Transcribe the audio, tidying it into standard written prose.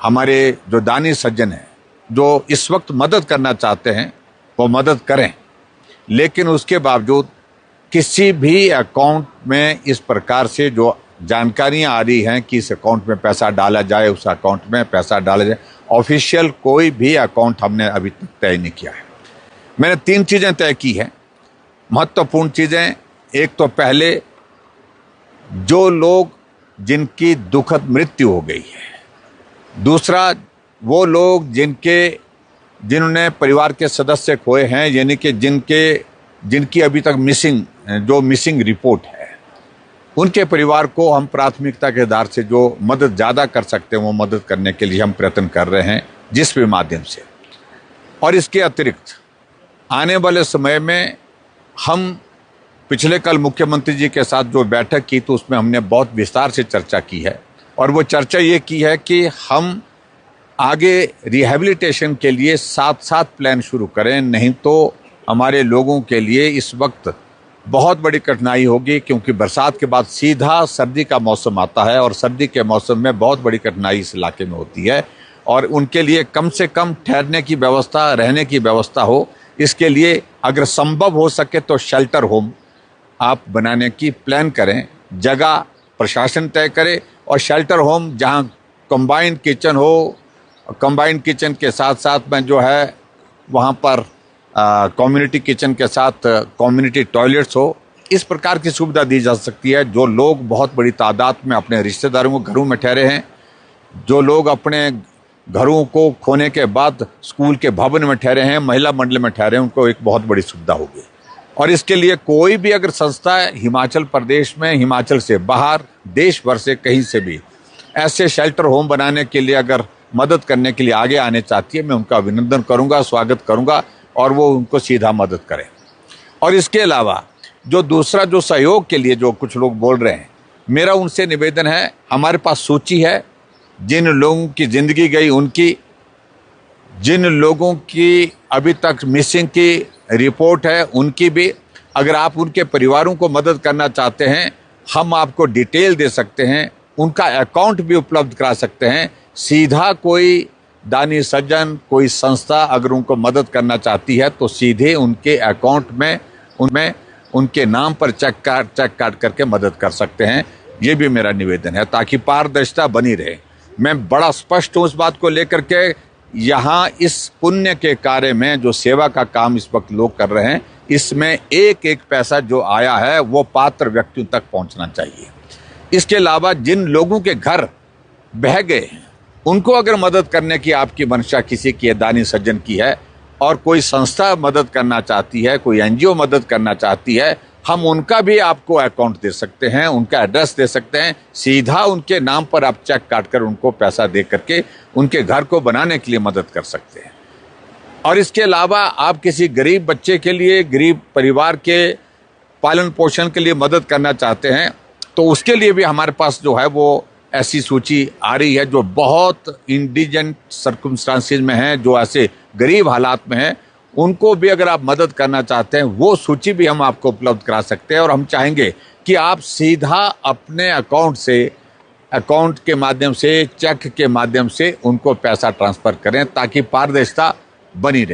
हमारे जो दानी सज्जन हैं, जो इस वक्त मदद करना चाहते हैं, वो मदद करें, लेकिन उसके बावजूद किसी भी अकाउंट में इस प्रकार से जो जानकारियां आ रही हैं कि इस अकाउंट में पैसा डाला जाए, उस अकाउंट में पैसा डाला जाए, ऑफिशियल कोई भी अकाउंट हमने अभी तक तय नहीं किया है। मैंने 3 चीज़ें तय की हैं, महत्वपूर्ण चीज़ें। एक तो पहले जो लोग जिनकी दुखद मृत्यु हो गई है, दूसरा वो लोग जिन्होंने परिवार के सदस्य खोए हैं, यानी कि जिनकी अभी तक मिसिंग रिपोर्ट है, उनके परिवार को हम प्राथमिकता के आधार से जो मदद ज़्यादा कर सकते हैं वो मदद करने के लिए हम प्रयत्न कर रहे हैं, जिस भी माध्यम से। और इसके अतिरिक्त आने वाले समय में हम पिछले कल मुख्यमंत्री जी के साथ जो बैठक की तो उसमें हमने बहुत विस्तार से चर्चा की है, और वो चर्चा ये की है कि हम आगे रिहैबिलिटेशन के लिए साथ प्लान शुरू करें, नहीं तो हमारे लोगों के लिए इस वक्त बहुत बड़ी कठिनाई होगी, क्योंकि बरसात के बाद सीधा सर्दी का मौसम आता है और सर्दी के मौसम में बहुत बड़ी कठिनाई इस इलाके में होती है, और उनके लिए कम से कम ठहरने की व्यवस्था, रहने की व्यवस्था हो। इसके लिए अगर संभव हो सके तो शेल्टर होम आप बनाने की प्लान करें, जगह प्रशासन तय करे, और शेल्टर होम जहां कंबाइंड किचन हो, कंबाइंड किचन के साथ साथ में जो है वहां पर कम्युनिटी किचन के साथ कम्युनिटी टॉयलेट्स हो, इस प्रकार की सुविधा दी जा सकती है। जो लोग बहुत बड़ी तादाद में अपने रिश्तेदारों के घरों में ठहरे हैं, जो लोग अपने घरों को खोने के बाद स्कूल के भवन में ठहरे हैं, महिला मंडल में ठहरे हैं, उनको एक बहुत बड़ी सुविधा होगी। और इसके लिए कोई भी अगर संस्था हिमाचल प्रदेश में, हिमाचल से बाहर, देश भर से कहीं से भी ऐसे शेल्टर होम बनाने के लिए अगर मदद करने के लिए आगे आने चाहती है, मैं उनका अभिनंदन करूंगा, स्वागत करूंगा, और वो उनको सीधा मदद करें। और इसके अलावा जो दूसरा जो सहयोग के लिए जो कुछ लोग बोल रहे हैं, मेरा उनसे निवेदन है, हमारे पास सूची है जिन लोगों की ज़िंदगी गई, उनकी, जिन लोगों की अभी तक मिसिंग की रिपोर्ट है, उनकी भी। अगर आप उनके परिवारों को मदद करना चाहते हैं, हम आपको डिटेल दे सकते हैं, उनका अकाउंट भी उपलब्ध करा सकते हैं। सीधा कोई दानी सज्जन, कोई संस्था अगर उनको मदद करना चाहती है तो सीधे उनके अकाउंट में उनमें उनके नाम पर चेक काट करके मदद कर सकते हैं। ये भी मेरा निवेदन है, ताकि पारदर्शिता बनी रहे। मैं बड़ा स्पष्ट हूँ इस बात को लेकर के, यहाँ इस पुण्य के कार्य में जो सेवा का काम इस वक्त लोग कर रहे हैं, इसमें एक एक पैसा जो आया है वो पात्र व्यक्तियों तक पहुँचना चाहिए। इसके अलावा जिन लोगों के घर बह गए हैं, उनको अगर मदद करने की आपकी मंशा किसी की दानी सज्जन की है, और कोई संस्था मदद करना चाहती है, कोई एनजीओ मदद करना चाहती है, हम उनका भी आपको अकाउंट दे सकते हैं, उनका एड्रेस दे सकते हैं। सीधा उनके नाम पर आप चेक काट कर उनको पैसा दे करके उनके घर को बनाने के लिए मदद कर सकते हैं। और इसके अलावा आप किसी गरीब बच्चे के लिए, गरीब परिवार के पालन पोषण के लिए मदद करना चाहते हैं, तो उसके लिए भी हमारे पास जो है वो ऐसी सूची आ रही है, जो बहुत इंडिजेंट सर्कमस्टांसेस में हैं, जो ऐसे गरीब हालात में हैं, उनको भी अगर आप मदद करना चाहते हैं, वो सूची भी हम आपको उपलब्ध करा सकते हैं। और हम चाहेंगे कि आप सीधा अपने अकाउंट के माध्यम से, चेक के माध्यम से उनको पैसा ट्रांसफ़र करें, ताकि पारदर्शिता बनी रहे।